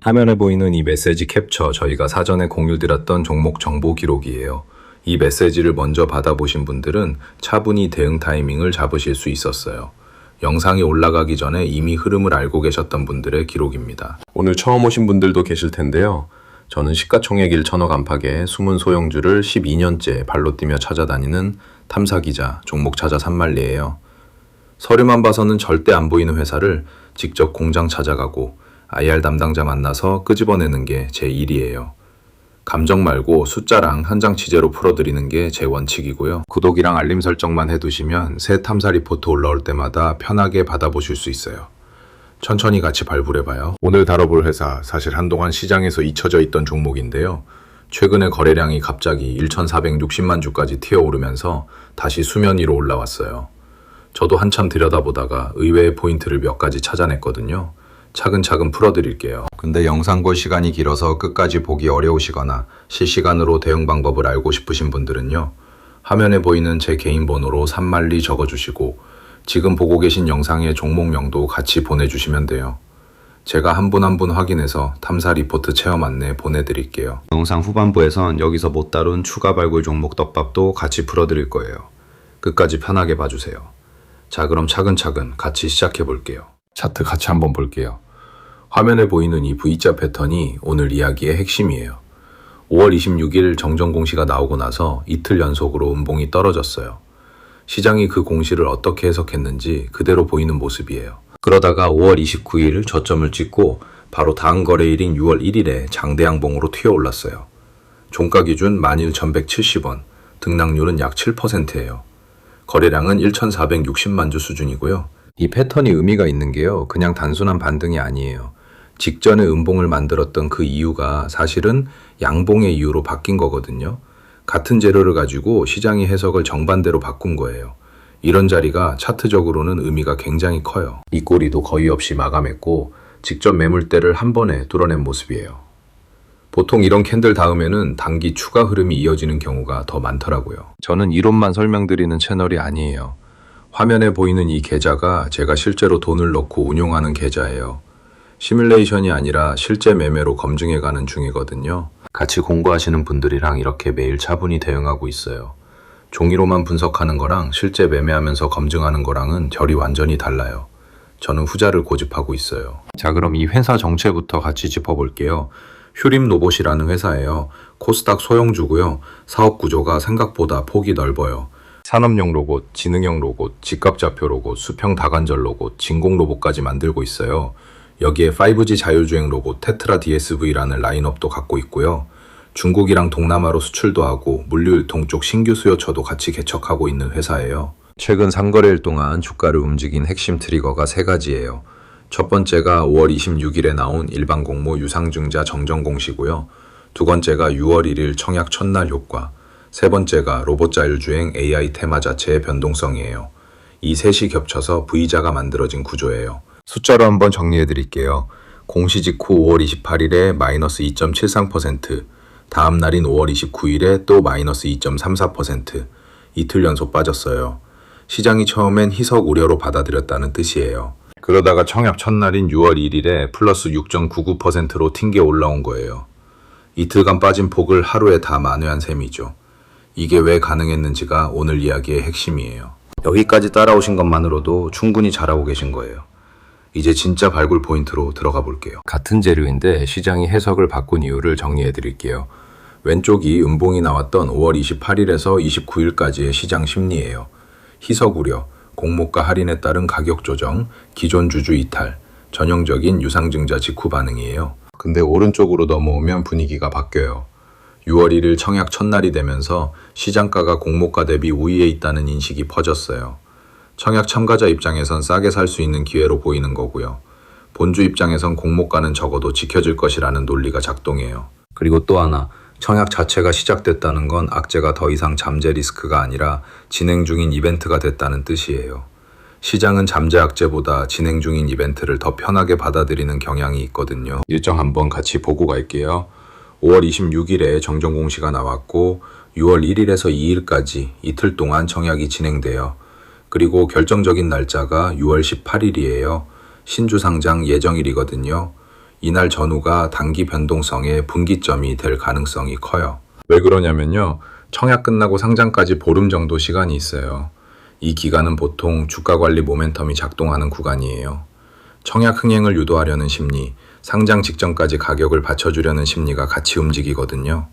화면에 보이는 이 메시지 캡처 저희가 사전에 공유드렸던 종목 정보 기록이에요. 이 메시지를 먼저 받아보신 분들은 차분히 대응 타이밍을 잡으실 수 있었어요. 영상이 올라가기 전에 이미 흐름을 알고 계셨던 분들의 기록입니다. 오늘 처음 오신 분들도 계실 텐데요. 저는 시가총액 1천억 안팎의 숨은 소형주를 12년째 발로 뛰며 찾아다니는 탐사기자 종목 찾아 산말리예요. 서류만 봐서는 절대 안 보이는 회사를 직접 공장 찾아가고 IR 담당자 만나서 끄집어내는 게 제 일이에요. 감정 말고 숫자랑 한장 취재로 풀어드리는 게 제 원칙이고요. 구독이랑 알림 설정만 해두시면 새 탐사 리포트 올라올 때마다 편하게 받아보실 수 있어요. 천천히 같이 발굴해봐요. 오늘 다뤄볼 회사, 사실 한동안 시장에서 잊혀져 있던 종목인데요. 최근에 거래량이 갑자기 1,460만 주까지 튀어오르면서 다시 수면 위로 올라왔어요. 저도 한참 들여다보다가 의외의 포인트를 몇 가지 찾아냈거든요. 차근차근 풀어드릴게요. 근데 영상 볼 시간이 길어서 끝까지 보기 어려우시거나 실시간으로 대응 방법을 알고 싶으신 분들은요. 화면에 보이는 제 개인 번호로 산말리 적어주시고 지금 보고 계신 영상의 종목명도 같이 보내주시면 돼요. 제가 한 분 한 분 확인해서 탐사 리포트 체험 안내 보내드릴게요. 영상 후반부에선 여기서 못 다룬 추가 발굴 종목 떡밥도 같이 풀어드릴 거예요. 끝까지 편하게 봐주세요. 자, 그럼 차근차근 같이 시작해 볼게요. 차트 같이 한번 볼게요. 화면에 보이는 이 V자 패턴이 오늘 이야기의 핵심이에요. 5월 26일 정정 공시가 나오고 나서 이틀 연속으로 음봉이 떨어졌어요. 시장이 그 공시를 어떻게 해석했는지 그대로 보이는 모습이에요. 그러다가 5월 29일 저점을 찍고 바로 다음 거래일인 6월 1일에 장대양봉으로 튀어올랐어요. 종가 기준 11,170원, 등락률은 약 7%예요. 거래량은 1,460만 주 수준이고요. 이 패턴이 의미가 있는 게요. 그냥 단순한 반등이 아니에요. 직전에 음봉을 만들었던 그 이유가 사실은 양봉의 이유로 바뀐 거거든요. 같은 재료를 가지고 시장이 해석을 정반대로 바꾼 거예요. 이런 자리가 차트적으로는 의미가 굉장히 커요. 이 꼬리도 거의 없이 마감했고 직접 매물대를 한 번에 뚫어낸 모습이에요. 보통 이런 캔들 다음에는 단기 추가 흐름이 이어지는 경우가 더 많더라고요. 저는 이론만 설명드리는 채널이 아니에요. 화면에 보이는 이 계좌가 제가 실제로 돈을 넣고 운용하는 계좌예요. 시뮬레이션이 아니라 실제 매매로 검증해가는 중이거든요. 같이 공부하시는 분들이랑 이렇게 매일 차분히 대응하고 있어요. 종이로만 분석하는 거랑 실제 매매하면서 검증하는 거랑은 결이 완전히 달라요. 저는 후자를 고집하고 있어요. 자, 그럼 이 회사 정체부터 같이 짚어볼게요. 휴림로봇이라는 회사예요. 코스닥 소형주고요. 사업 구조가 생각보다 폭이 넓어요. 산업용 로봇, 지능형 로봇, 직갑좌표 로봇, 수평 다관절 로봇, 진공 로봇까지 만들고 있어요. 여기에 5G 자율주행 로봇 테트라 DSV라는 라인업도 갖고 있고요. 중국이랑 동남아로 수출도 하고 물류유통 쪽 신규 수요처도 같이 개척하고 있는 회사예요. 최근 3거래일 동안 주가를 움직인 핵심 트리거가 3가지예요. 첫 번째가 5월 26일에 나온 일반 공모 유상증자 정정 공시고요. 두 번째가 6월 1일 청약 첫날 효과. 세 번째가 로봇 자율주행 AI 테마 자체의 변동성이에요. 이 셋이 겹쳐서 V자가 만들어진 구조예요. 숫자로 한번 정리해 드릴게요. 공시 직후 5월 28일에 마이너스 2.73%, 다음 날인 5월 29일에 또 마이너스 2.34%, 이틀 연속 빠졌어요. 시장이 처음엔 희석 우려로 받아들였다는 뜻이에요. 그러다가 청약 첫날인 6월 1일에 플러스 6.99%로 튕겨 올라온 거예요. 이틀간 빠진 폭을 하루에 다 만회한 셈이죠. 이게 왜 가능했는지가 오늘 이야기의 핵심이에요. 여기까지 따라오신 것만으로도 충분히 잘하고 계신 거예요. 이제 진짜 발굴 포인트로 들어가 볼게요. 같은 재료인데 시장이 해석을 바꾼 이유를 정리해 드릴게요. 왼쪽이 음봉이 나왔던 5월 28일에서 29일까지의 시장 심리예요. 희석 우려, 공모가 할인에 따른 가격 조정, 기존 주주 이탈, 전형적인 유상증자 직후 반응이에요. 근데 오른쪽으로 넘어오면 분위기가 바뀌어요. 6월 1일 청약 첫날이 되면서 시장가가 공모가 대비 우위에 있다는 인식이 퍼졌어요. 청약 참가자 입장에선 싸게 살 수 있는 기회로 보이는 거고요. 본주 입장에선 공모가는 적어도 지켜질 것이라는 논리가 작동해요. 그리고 또 하나, 청약 자체가 시작됐다는 건 악재가 더 이상 잠재 리스크가 아니라 진행 중인 이벤트가 됐다는 뜻이에요. 시장은 잠재 악재보다 진행 중인 이벤트를 더 편하게 받아들이는 경향이 있거든요. 일정 한번 같이 보고 갈게요. 5월 26일에 정정 공시가 나왔고 6월 1일에서 2일까지 이틀 동안 청약이 진행돼요. 그리고 결정적인 날짜가 6월 18일이에요. 신주 상장 예정일이거든요. 이날 전후가 단기 변동성의 분기점이 될 가능성이 커요. 왜 그러냐면요. 청약 끝나고 상장까지 보름 정도 시간이 있어요. 이 기간은 보통 주가 관리 모멘텀이 작동하는 구간이에요. 청약 흥행을 유도하려는 심리, 상장 직전까지 가격을 받쳐주려는 심리가 같이 움직이거든요.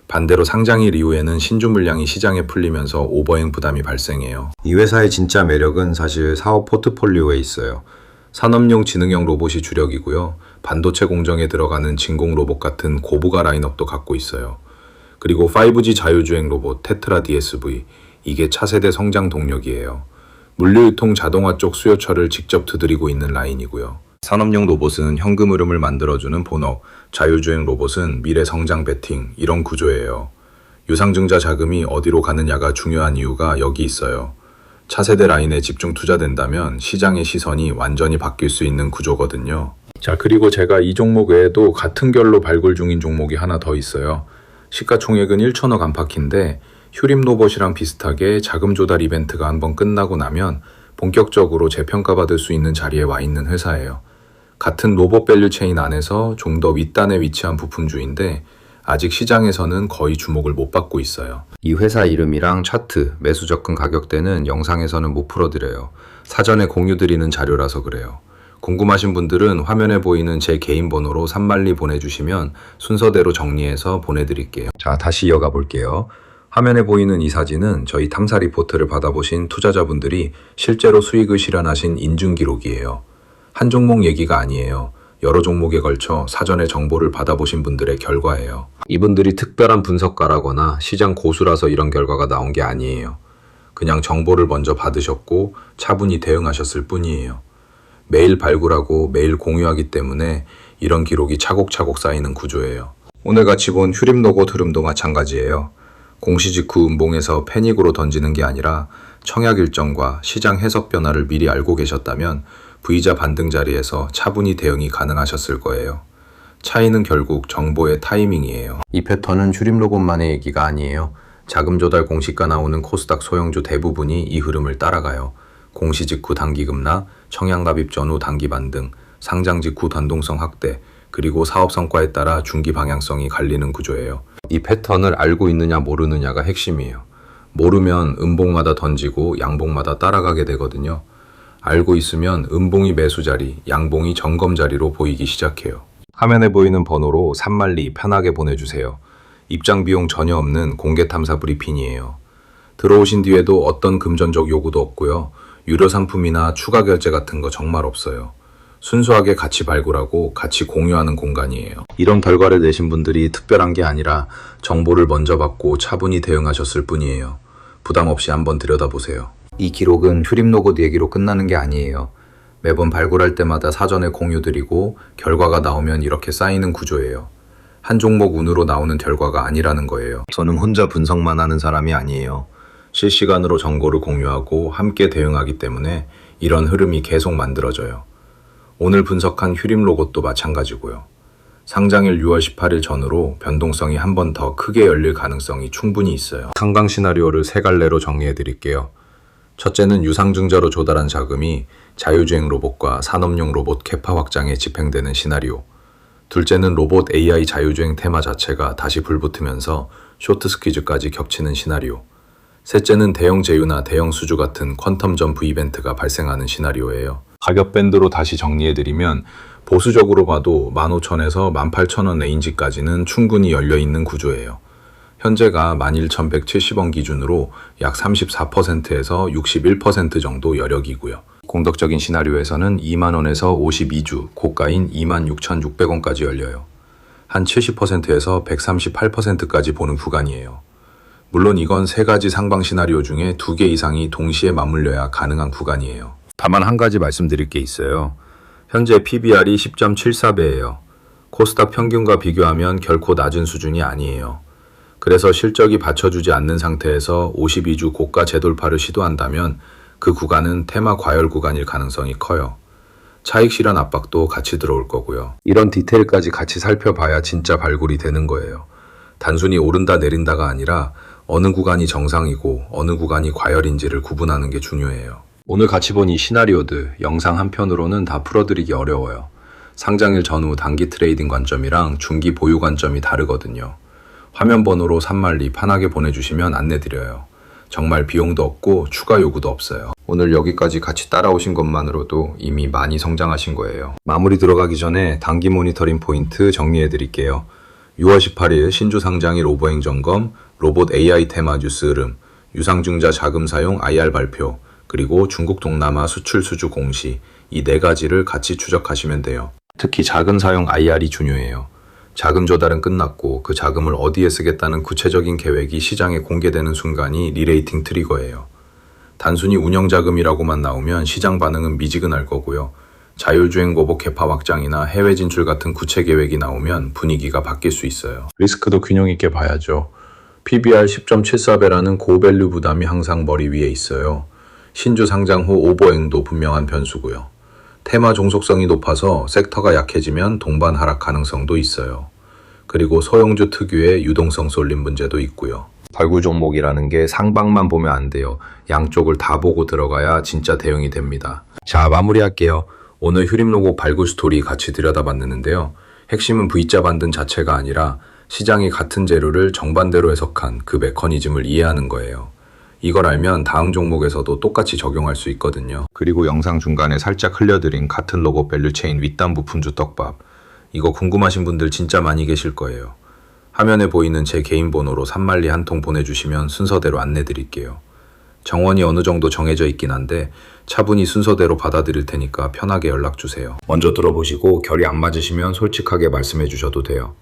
반대로 상장일 이후에는 신주 물량이 시장에 풀리면서 오버행 부담이 발생해요. 이 회사의 진짜 매력은 사실 사업 포트폴리오에 있어요. 산업용 지능형 로봇이 주력이고요. 반도체 공정에 들어가는 진공 로봇 같은 고부가 라인업도 갖고 있어요. 그리고 5G 자율주행 로봇 테트라 DSV, 이게 차세대 성장 동력이에요. 물류유통 자동화 쪽 수요처를 직접 두드리고 있는 라인이고요. 산업용 로봇은 현금 흐름을 만들어주는 본업, 자율주행 로봇은 미래 성장 베팅, 이런 구조예요. 유상증자 자금이 어디로 가느냐가 중요한 이유가 여기 있어요. 차세대 라인에 집중 투자된다면 시장의 시선이 완전히 바뀔 수 있는 구조거든요. 자, 그리고 제가 이 종목 외에도 같은 결로 발굴 중인 종목이 하나 더 있어요. 시가총액은 1천억 안팎인데 휴림 로봇이랑 비슷하게 자금 조달 이벤트가 한번 끝나고 나면 본격적으로 재평가받을 수 있는 자리에 와 있는 회사예요. 같은 로봇 밸류 체인 안에서 좀 더 윗단에 위치한 부품주인데 아직 시장에서는 거의 주목을 못 받고 있어요. 이 회사 이름이랑 차트, 매수 접근 가격대는 영상에서는 못 풀어드려요. 사전에 공유드리는 자료라서 그래요. 궁금하신 분들은 화면에 보이는 제 개인 번호로 산말리 보내주시면 순서대로 정리해서 보내드릴게요. 자, 다시 이어가 볼게요. 화면에 보이는 이 사진은 저희 탐사 리포트를 받아보신 투자자분들이 실제로 수익을 실현하신 인증 기록이에요. 한 종목 얘기가 아니에요. 여러 종목에 걸쳐 사전에 정보를 받아보신 분들의 결과예요. 이분들이 특별한 분석가라거나 시장 고수라서 이런 결과가 나온 게 아니에요. 그냥 정보를 먼저 받으셨고 차분히 대응하셨을 뿐이에요. 매일 발굴하고 매일 공유하기 때문에 이런 기록이 차곡차곡 쌓이는 구조예요. 오늘 같이 본 휴림 로봇 흐름도 마찬가지예요. 공시 직후 음봉에서 패닉으로 던지는 게 아니라 청약 일정과 시장 해석 변화를 미리 알고 계셨다면 V자 반등 자리에서 차분히 대응이 가능하셨을 거예요. 차이는 결국 정보의 타이밍이에요. 이 패턴은 휴림 로봇만의 얘기가 아니에요. 자금 조달 공시가 나오는 코스닥 소형주 대부분이 이 흐름을 따라가요. 공시 직후 단기 급락, 청약 납입 전후 단기 반등, 상장 직후 단동성 확대, 그리고 사업 성과에 따라 중기 방향성이 갈리는 구조예요. 이 패턴을 알고 있느냐 모르느냐가 핵심이에요. 모르면 음봉마다 던지고 양봉마다 따라가게 되거든요. 알고 있으면 음봉이 매수 자리, 양봉이 점검 자리로 보이기 시작해요. 화면에 보이는 번호로 산말리 편하게 보내주세요. 입장 비용 전혀 없는 공개 탐사 브리핑이에요. 들어오신 뒤에도 어떤 금전적 요구도 없고요. 유료 상품이나 추가 결제 같은 거 정말 없어요. 순수하게 같이 발굴하고 같이 공유하는 공간이에요. 이런 결과를 내신 분들이 특별한 게 아니라 정보를 먼저 받고 차분히 대응하셨을 뿐이에요. 부담 없이 한번 들여다보세요. 이 기록은 휴림 로봇 얘기로 끝나는 게 아니에요. 매번 발굴할 때마다 사전에 공유드리고 결과가 나오면 이렇게 쌓이는 구조예요. 한 종목 운으로 나오는 결과가 아니라는 거예요. 저는 혼자 분석만 하는 사람이 아니에요. 실시간으로 정보를 공유하고 함께 대응하기 때문에 이런 흐름이 계속 만들어져요. 오늘 분석한 휴림 로봇도 마찬가지고요. 상장일 6월 18일 전후로 변동성이 한 번 더 크게 열릴 가능성이 충분히 있어요. 상강 시나리오를 세 갈래로 정리해 드릴게요. 첫째는 유상증자로 조달한 자금이 자율주행 로봇과 산업용 로봇 캐파 확장에 집행되는 시나리오. 둘째는 로봇 AI 자율주행 테마 자체가 다시 불붙으면서 쇼트 스퀴즈까지 겹치는 시나리오. 셋째는 대형 제휴나 대형 수주 같은 퀀텀 점프 이벤트가 발생하는 시나리오예요. 가격 밴드로 다시 정리해드리면 보수적으로 봐도 15,000에서 18,000원 레인지까지는 충분히 열려있는 구조예요. 현재가 11,170원 기준으로 약 34%에서 61% 정도 여력이고요. 공덕적인 시나리오에서는 2만원에서 52주, 고가인 26,600원까지 열려요. 한 70%에서 138%까지 보는 구간이에요. 물론 이건 세 가지 상방 시나리오 중에 2개 이상이 동시에 맞물려야 가능한 구간이에요. 다만 한 가지 말씀드릴 게 있어요. 현재 PBR이 10.74배예요. 코스닥 평균과 비교하면 결코 낮은 수준이 아니에요. 그래서 실적이 받쳐주지 않는 상태에서 52주 고가 재돌파를 시도한다면 그 구간은 테마 과열 구간일 가능성이 커요. 차익 실현 압박도 같이 들어올 거고요. 이런 디테일까지 같이 살펴봐야 진짜 발굴이 되는 거예요. 단순히 오른다 내린다가 아니라 어느 구간이 정상이고 어느 구간이 과열인지를 구분하는 게 중요해요. 오늘 같이 본 이 시나리오들 영상 한 편으로는 다 풀어드리기 어려워요. 상장일 전후 단기 트레이딩 관점이랑 중기 보유 관점이 다르거든요. 화면 번호로 산만리 편하게 보내주시면 안내드려요. 정말 비용도 없고 추가 요구도 없어요. 오늘 여기까지 같이 따라오신 것만으로도 이미 많이 성장하신 거예요. 마무리 들어가기 전에 단기 모니터링 포인트 정리해 드릴게요. 6월 18일 신주 상장일 오버행 점검, 로봇 AI 테마 뉴스 흐름, 유상증자 자금 사용 IR 발표, 그리고 중국 동남아 수출 수주 공시, 이 네 가지를 같이 추적하시면 돼요. 특히 자금 사용 IR이 중요해요. 자금 조달은 끝났고 그 자금을 어디에 쓰겠다는 구체적인 계획이 시장에 공개되는 순간이 리레이팅 트리거예요. 단순히 운영자금이라고만 나오면 시장 반응은 미지근할 거고요. 자율주행 로봇 개파 확장이나 해외 진출 같은 구체 계획이 나오면 분위기가 바뀔 수 있어요. 리스크도 균형 있게 봐야죠. PBR 10.74배라는 고밸류 부담이 항상 머리 위에 있어요. 신주 상장 후 오버행도 분명한 변수고요. 테마 종속성이 높아서 섹터가 약해지면 동반 하락 가능성도 있어요. 그리고 소형주 특유의 유동성 쏠림 문제도 있고요. 발굴 종목이라는 게 상방만 보면 안 돼요. 양쪽을 다 보고 들어가야 진짜 대응이 됩니다. 자, 마무리할게요. 오늘 휴림로고 발굴 스토리 같이 들여다봤는데요. 핵심은 V자 반등 자체가 아니라 시장이 같은 재료를 정반대로 해석한 그 메커니즘을 이해하는 거예요. 이걸 알면 다음 종목에서도 똑같이 적용할 수 있거든요. 그리고 영상 중간에 살짝 흘려드린 같은 로고 밸류체인 윗단 부품주 떡밥. 이거 궁금하신 분들 진짜 많이 계실 거예요. 화면에 보이는 제 개인 번호로 산만리 한 통 보내주시면 순서대로 안내드릴게요. 정원이 어느 정도 정해져 있긴 한데 차분히 순서대로 받아드릴 테니까 편하게 연락주세요. 먼저 들어보시고 결이 안 맞으시면 솔직하게 말씀해 주셔도 돼요.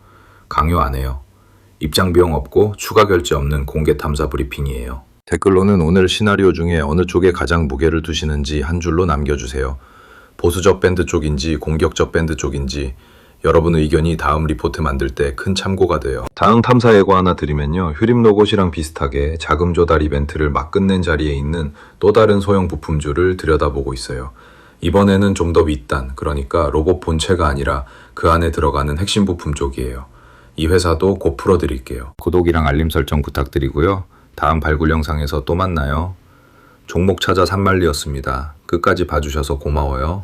강요 안 해요. 입장 비용 없고 추가 결제 없는 공개 탐사 브리핑이에요. 댓글로는 오늘 시나리오 중에 어느 쪽에 가장 무게를 두시는지 한 줄로 남겨주세요. 보수적 밴드 쪽인지 공격적 밴드 쪽인지 여러분 의견이 다음 리포트 만들 때 큰 참고가 돼요. 다음 탐사 예고 하나 드리면요. 휴림 로봇이랑 비슷하게 자금 조달 이벤트를 막 끝낸 자리에 있는 또 다른 소형 부품주를 들여다보고 있어요. 이번에는 좀 더 윗단, 그러니까 로봇 본체가 아니라 그 안에 들어가는 핵심 부품 쪽이에요. 이 회사도 곧 풀어드릴게요. 구독이랑 알림 설정 부탁드리고요. 다음 발굴 영상에서 또 만나요. 종목 찾아 산만리였습니다. 끝까지 봐주셔서 고마워요.